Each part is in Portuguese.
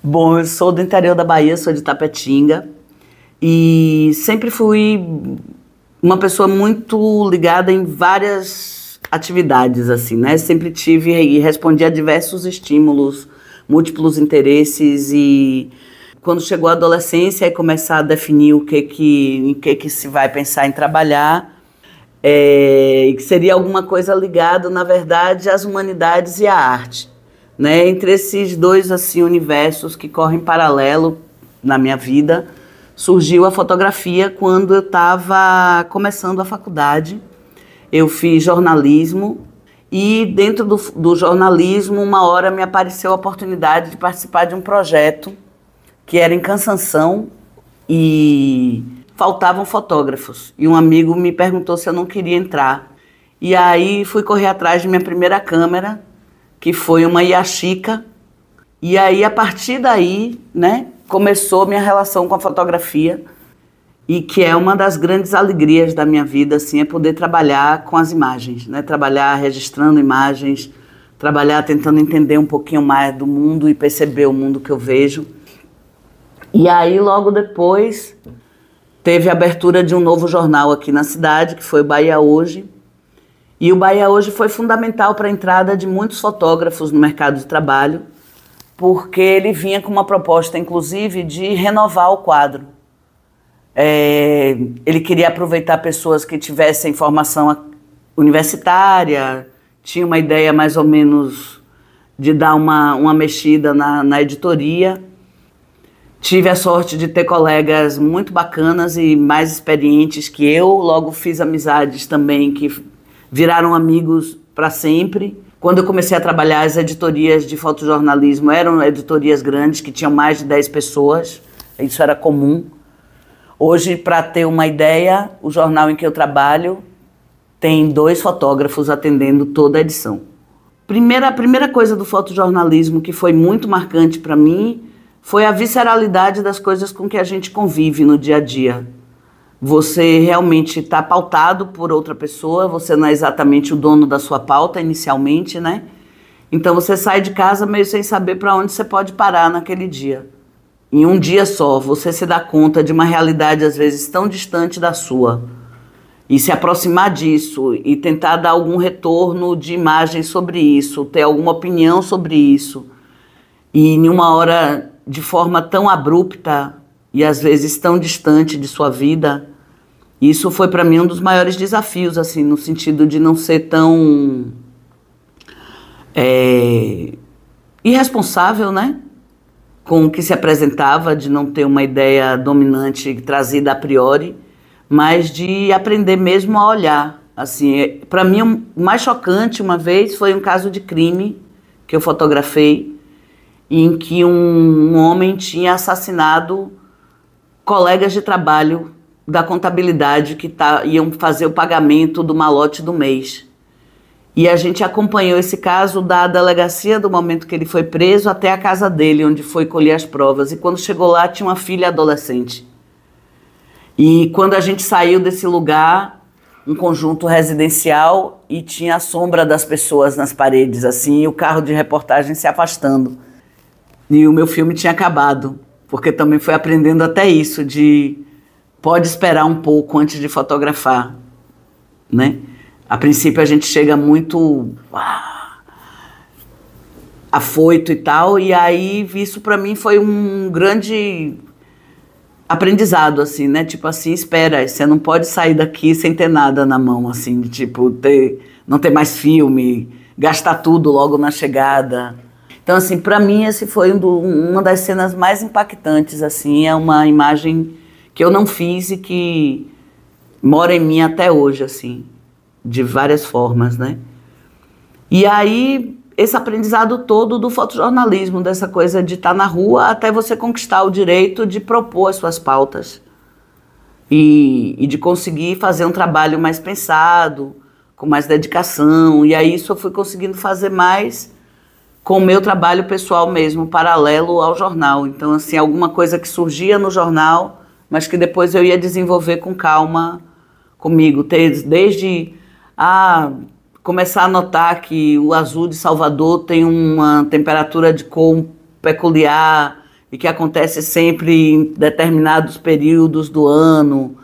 Bom, eu sou do interior da Bahia, sou de Tapetinga e sempre fui uma pessoa muito ligada em várias atividades, assim, né? Sempre tive e respondi a diversos estímulos, múltiplos interesses e quando chegou a adolescência e começar a definir em que se vai pensar em trabalhar, que seria alguma coisa ligada, na verdade, às humanidades e à arte, né? Entre esses dois assim universos que correm paralelo na minha vida, surgiu a fotografia quando eu estava começando a faculdade. Eu fiz jornalismo e dentro do jornalismo, uma hora me apareceu a oportunidade de participar de um projeto que era em Cansanção e faltavam fotógrafos. E um amigo me perguntou se eu não queria entrar. E aí fui correr atrás de minha primeira câmera, que foi uma Yashica. E aí, a partir daí, né, começou minha relação com a fotografia e que é uma das grandes alegrias da minha vida, assim, é poder trabalhar com as imagens, né, trabalhar registrando imagens, trabalhar tentando entender um pouquinho mais do mundo e perceber o mundo que eu vejo. E aí, logo depois, teve a abertura de um novo jornal aqui na cidade, que foi o Bahia Hoje. E o Bahia Hoje foi fundamental para a entrada de muitos fotógrafos no mercado de trabalho, porque ele vinha com uma proposta, inclusive, de renovar o quadro. Ele queria aproveitar pessoas que tivessem formação universitária, tinha uma ideia mais ou menos de dar uma mexida na editoria. Tive a sorte de ter colegas muito bacanas e mais experientes que eu, logo fiz amizades também que viraram amigos para sempre. Quando eu comecei a trabalhar, as editorias de fotojornalismo eram editorias grandes, que tinham mais de 10 pessoas, isso era comum. Hoje, para ter uma ideia, o jornal em que eu trabalho tem 2 fotógrafos atendendo toda a edição. A primeira coisa do fotojornalismo que foi muito marcante para mim foi a visceralidade das coisas com que a gente convive no dia a dia. Você realmente está pautado por outra pessoa, você não é exatamente o dono da sua pauta inicialmente, né? Então você sai de casa meio sem saber para onde você pode parar naquele dia. Em um dia só, você se dá conta de uma realidade às vezes tão distante da sua. E se aproximar disso e tentar dar algum retorno de imagem sobre isso, ter alguma opinião sobre isso. E em uma hora de forma tão abrupta e às vezes tão distante de sua vida, isso foi para mim um dos maiores desafios, assim, no sentido de não ser tão irresponsável, né, com o que se apresentava, de não ter uma ideia dominante trazida a priori, mas de aprender mesmo a olhar. Assim, para mim, o mais chocante uma vez foi um caso de crime que eu fotografei, em que um homem tinha assassinado colegas de trabalho da contabilidade que iam fazer o pagamento do malote do mês. E a gente acompanhou esse caso da delegacia do momento que ele foi preso até a casa dele, onde foi colher as provas. E quando chegou lá, tinha uma filha adolescente. E quando a gente saiu desse lugar, um conjunto residencial, e tinha a sombra das pessoas nas paredes, assim, e o carro de reportagem se afastando. E o meu filme tinha acabado, porque também foi aprendendo até isso, de pode esperar um pouco antes de fotografar, né? A princípio a gente chega muito afoito e tal, e aí isso para mim foi um grande aprendizado, assim, né? Tipo assim, espera, você não pode sair daqui sem ter nada na mão, assim, tipo, não ter mais filme, gastar tudo logo na chegada. Então, assim, para mim esse foi uma das cenas mais impactantes, assim, é uma imagem que eu não fiz e que mora em mim até hoje, assim, de várias formas, né? E aí, esse aprendizado todo do fotojornalismo, dessa coisa de estar na rua até você conquistar o direito de propor as suas pautas e de conseguir fazer um trabalho mais pensado, com mais dedicação. E aí isso eu fui conseguindo fazer mais com o meu trabalho pessoal mesmo, paralelo ao jornal. Então, assim, alguma coisa que surgia no jornal, mas que depois eu ia desenvolver com calma comigo. Desde começar a notar que o azul de Salvador tem uma temperatura de cor peculiar e que acontece sempre em determinados períodos do ano.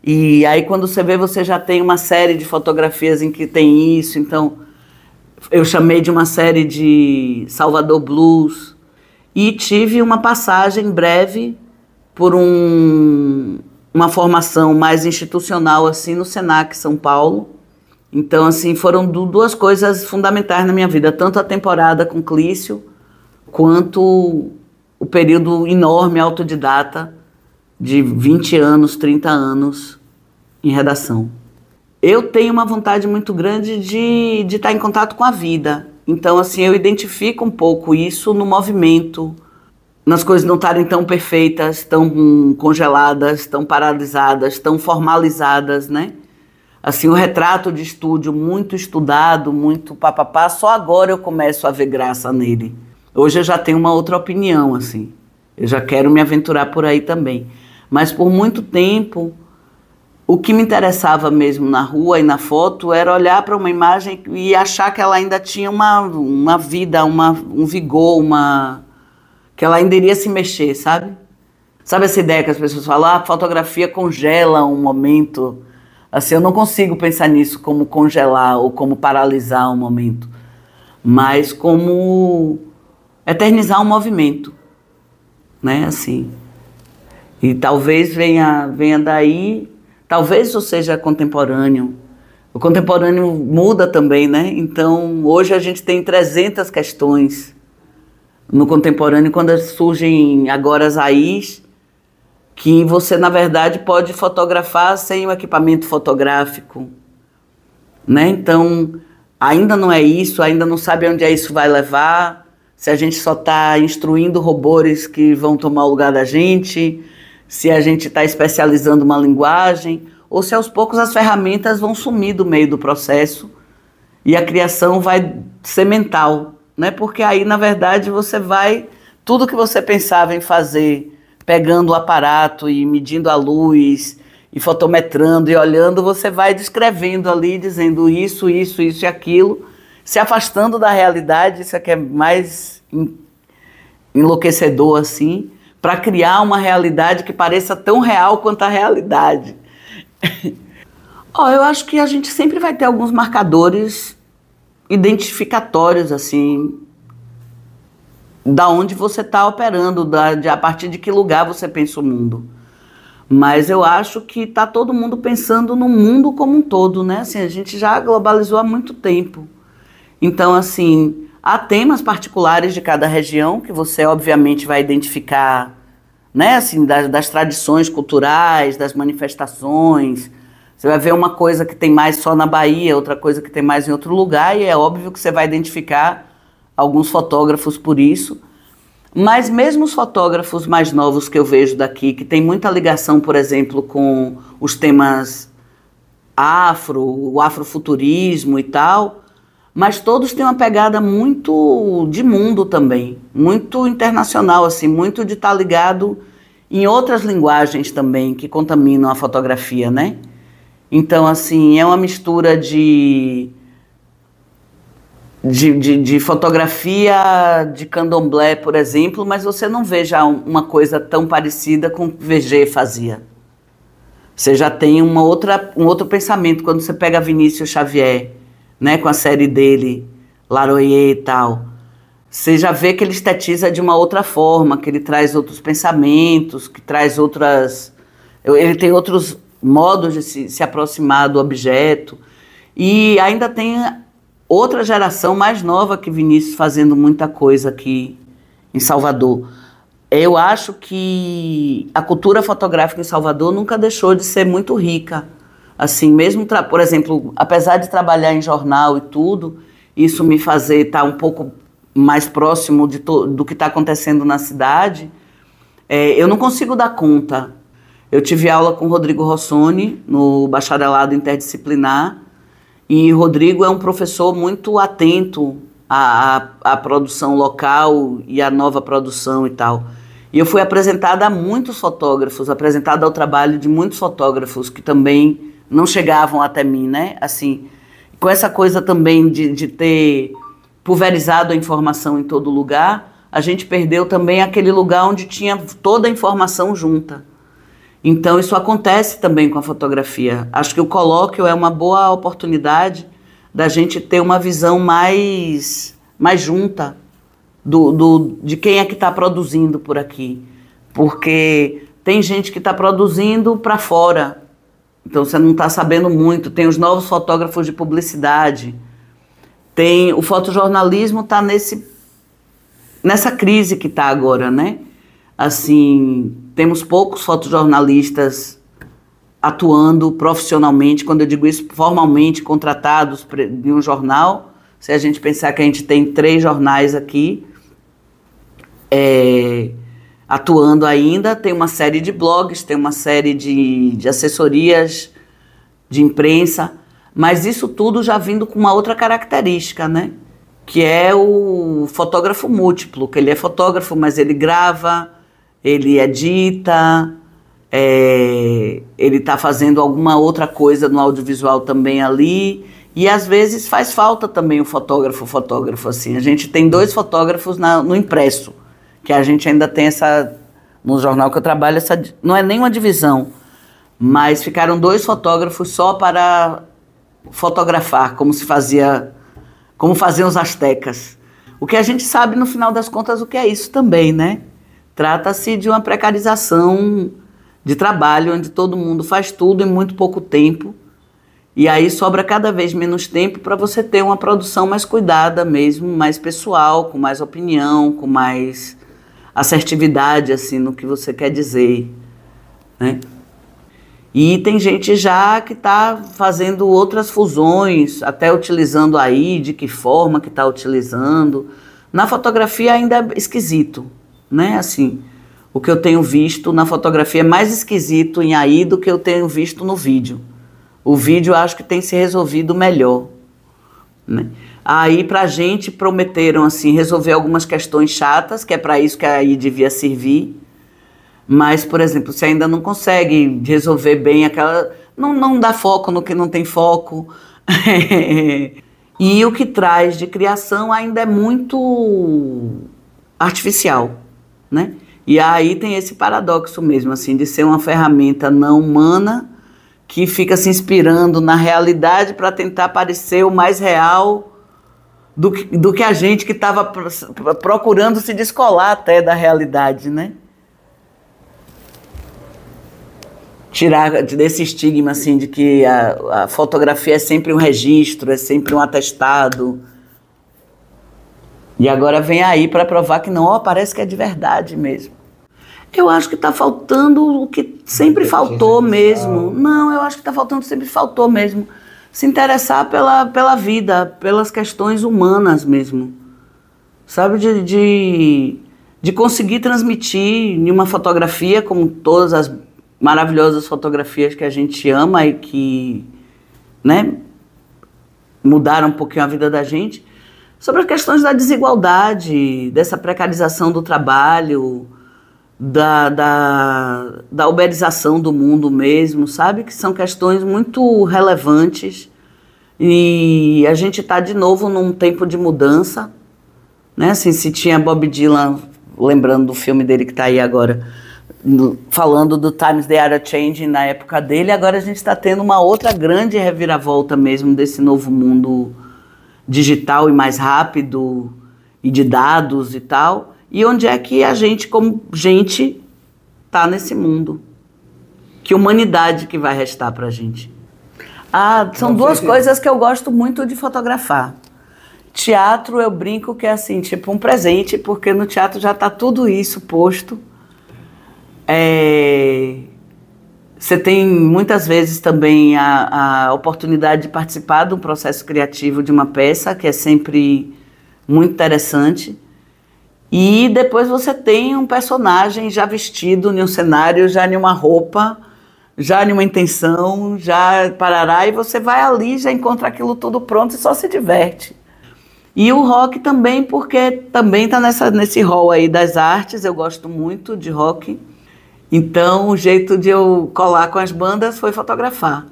E aí quando você vê, você já tem uma série de fotografias em que tem isso. Então, eu chamei de uma série de Salvador Blues. E tive uma passagem breve por uma formação mais institucional assim no Senac São Paulo. Então, assim, foram duas coisas fundamentais na minha vida, tanto a temporada com Clício, quanto o período enorme autodidata de 20 anos, 30 anos em redação. Eu tenho uma vontade muito grande de estar em contato com a vida. Então, assim, eu identifico um pouco isso no movimento, nas coisas não estarem tão perfeitas, tão congeladas, tão paralisadas, tão formalizadas, né? Assim, o retrato de estúdio muito estudado, muito papapá, só agora eu começo a ver graça nele. Hoje eu já tenho uma outra opinião, assim. Eu já quero me aventurar por aí também. Mas por muito tempo, o que me interessava mesmo na rua e na foto era olhar para uma imagem e achar que ela ainda tinha uma vida, um vigor, que ela ainda iria se mexer, sabe? Sabe essa ideia que as pessoas falam, a fotografia congela um momento. Assim, eu não consigo pensar nisso como congelar ou como paralisar um momento, mas como eternizar um movimento, né? Assim. E talvez venha daí, talvez eu seja contemporâneo. O contemporâneo muda também, né? Então, hoje a gente tem 300 questões no contemporâneo, quando surgem agora as AIs, que você, na verdade, pode fotografar sem o equipamento fotográfico, né? Então, ainda não é isso, ainda não sabe onde isso vai levar, se a gente só está instruindo robôs que vão tomar o lugar da gente, se a gente está especializando uma linguagem, ou se aos poucos as ferramentas vão sumir do meio do processo e a criação vai ser mental, né? Porque aí, na verdade, tudo que você pensava em fazer, pegando o aparato e medindo a luz e fotometrando e olhando, você vai descrevendo ali, dizendo isso e aquilo, se afastando da realidade, isso é que é mais enlouquecedor assim, para criar uma realidade que pareça tão real quanto a realidade. Eu acho que a gente sempre vai ter alguns marcadores identificatórios, assim, da onde você está operando, a partir de que lugar você pensa o mundo. Mas eu acho que está todo mundo pensando no mundo como um todo, né? Assim, a gente já globalizou há muito tempo. Então, assim, há temas particulares de cada região que você, obviamente, vai identificar, né? Assim, das tradições culturais, das manifestações. Você vai ver uma coisa que tem mais só na Bahia, outra coisa que tem mais em outro lugar, e é óbvio que você vai identificar alguns fotógrafos por isso, mas mesmo os fotógrafos mais novos que eu vejo daqui, que tem muita ligação, por exemplo, com os temas o afrofuturismo e tal, mas todos têm uma pegada muito de mundo também, muito internacional, assim, muito de estar ligado em outras linguagens também que contaminam a fotografia, né? Então, assim, é uma mistura de fotografia de candomblé, por exemplo, mas você não vê já uma coisa tão parecida com o que VG fazia. Você já tem um outro pensamento quando você pega Vinícius Xavier, né, com a série dele, Laroyer e tal. Você já vê que ele estetiza de uma outra forma, que ele traz outros pensamentos, que traz ele tem outros modos de se aproximar do objeto. E ainda tem outra geração mais nova que Vinícius fazendo muita coisa aqui em Salvador. Eu acho que a cultura fotográfica em Salvador nunca deixou de ser muito rica. Assim, mesmo, por exemplo, apesar de trabalhar em jornal e tudo, isso me fazer estar um pouco mais próximo do que está acontecendo na cidade, eu não consigo dar conta. Eu tive aula com o Rodrigo Rossoni no bacharelado interdisciplinar, e Rodrigo é um professor muito atento à produção local e à nova produção e tal. E eu fui apresentada a muitos fotógrafos, apresentada ao trabalho de muitos fotógrafos que também não chegavam até mim, né? Assim, com essa coisa também de ter pulverizado a informação em todo lugar, a gente perdeu também aquele lugar onde tinha toda a informação junta. Então isso acontece também com a fotografia. Acho que o colóquio é uma boa oportunidade da gente ter uma visão mais junta de quem é que está produzindo por aqui. Porque tem gente que está produzindo para fora, então você não está sabendo muito. Tem os novos fotógrafos de publicidade, o fotojornalismo está nessa crise que está agora, né? Assim, temos poucos fotojornalistas atuando profissionalmente. Quando eu digo isso, formalmente contratados de um jornal. Se a gente pensar que a gente tem 3 jornais aqui atuando ainda, tem uma série de blogs, tem uma série de assessorias de imprensa, mas isso tudo já vindo com uma outra característica, né? Que é o fotógrafo múltiplo, que ele é fotógrafo, mas ele grava, ele edita, ele está fazendo alguma outra coisa no audiovisual também ali, e às vezes faz falta também o fotógrafo, assim. A gente tem 2 fotógrafos no impresso, que a gente ainda tem no jornal que eu trabalho, não é nem uma divisão, mas ficaram 2 fotógrafos só para fotografar, como faziam os astecas. O que a gente sabe, no final das contas, o que é isso também, né? Trata-se de uma precarização de trabalho, onde todo mundo faz tudo em muito pouco tempo, e aí sobra cada vez menos tempo para você ter uma produção mais cuidada mesmo, mais pessoal, com mais opinião, com mais assertividade, assim, no que você quer dizer, né? E tem gente já que está fazendo outras fusões, até utilizando aí, de que forma que está utilizando. Na fotografia ainda é esquisito, né? Assim, o que eu tenho visto na fotografia é mais esquisito em aí do que eu tenho visto no vídeo. O vídeo eu acho que tem se resolvido melhor, né? Aí pra gente prometeram assim, resolver algumas questões chatas, que é para isso que aí devia servir. Mas, por exemplo, você ainda não consegue resolver bem aquela... Não dá foco no que não tem foco. E o que traz de criação ainda é muito artificial, né? E aí tem esse paradoxo mesmo, assim, de ser uma ferramenta não humana que fica se inspirando na realidade para tentar parecer o mais real do que a gente que estava procurando se descolar até da realidade, né? Tirar desse estigma, assim, de que a fotografia é sempre um registro, é sempre um atestado. E agora vem aí para provar que não, parece que é de verdade mesmo. Eu acho que está faltando o que sempre faltou mesmo. Não, eu acho que está faltando o que sempre faltou mesmo. Se interessar pela vida, pelas questões humanas mesmo. Sabe, de conseguir transmitir em uma fotografia, como todas as maravilhosas fotografias que a gente ama e que, né, mudaram um pouquinho a vida da gente, sobre as questões da desigualdade, dessa precarização do trabalho, da uberização do mundo mesmo, sabe? Que são questões muito relevantes e a gente está de novo num tempo de mudança, né? Assim, se tinha Bob Dylan, lembrando do filme dele que está aí agora, falando do Times They Are Changing na época dele, agora a gente está tendo uma outra grande reviravolta mesmo desse novo mundo digital e mais rápido e de dados e tal. E onde é que a gente, como gente, está nesse mundo? Que humanidade que vai restar para a gente? São 2 coisas que eu gosto muito de fotografar. Teatro, eu brinco que é assim, tipo um presente, porque no teatro já está tudo isso posto. Você tem muitas vezes também a oportunidade de participar de um processo criativo de uma peça, que é sempre muito interessante. E depois você tem um personagem já vestido em um cenário, já em uma roupa, já em uma intenção, já parará, e você vai ali, já encontra aquilo tudo pronto e só se diverte. E o rock também, porque também está nesse rol aí das artes, eu gosto muito de rock. Então, o jeito de eu colar com as bandas foi fotografar.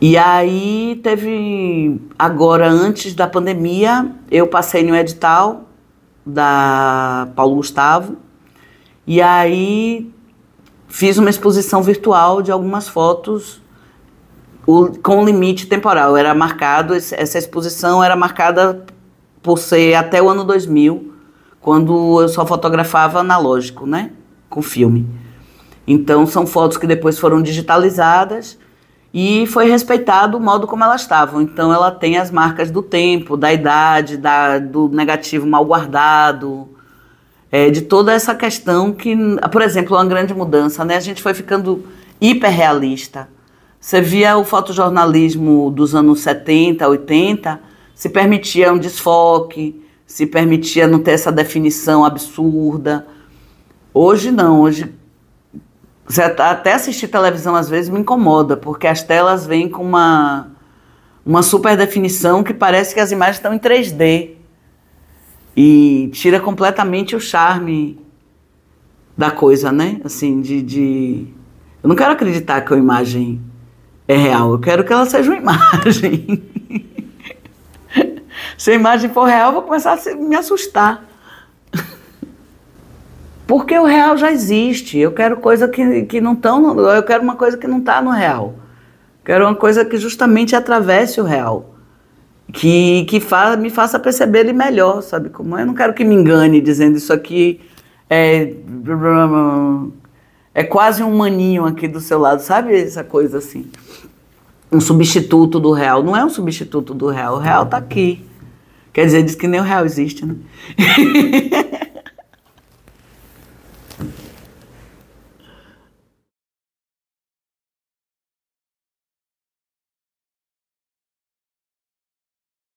E aí agora, antes da pandemia, eu passei no edital da Paulo Gustavo, e aí fiz uma exposição virtual de algumas fotos com limite temporal. Era marcado, essa exposição era marcada por ser até o ano 2000, quando eu só fotografava analógico, né? Com filme. Então são fotos que depois foram digitalizadas e foi respeitado o modo como elas estavam. Então ela tem as marcas do tempo, da idade, do negativo mal guardado, de toda essa questão que, por exemplo, uma grande mudança, né? A gente foi ficando hiperrealista. Você via o fotojornalismo dos anos 70, 80, se permitia um desfoque, se permitia não ter essa definição absurda. Hoje não, hoje você até assistir televisão às vezes me incomoda, porque as telas vêm com uma super definição que parece que as imagens estão em 3D e tira completamente o charme da coisa, né? Assim, eu não quero acreditar que a imagem é real, eu quero que ela seja uma imagem. Se a imagem for real, eu vou começar a me assustar. Porque o real já existe. Eu quero coisa que não estão. Eu quero uma coisa que não está no real. Quero uma coisa que justamente atravesse o real. Que me faça perceber ele melhor, sabe como é? Eu não quero que me engane dizendo isso aqui é quase um maninho aqui do seu lado, sabe? Essa coisa assim. Um substituto do real. Não é um substituto do real. O real está aqui. Quer dizer, diz que nem o real existe, né?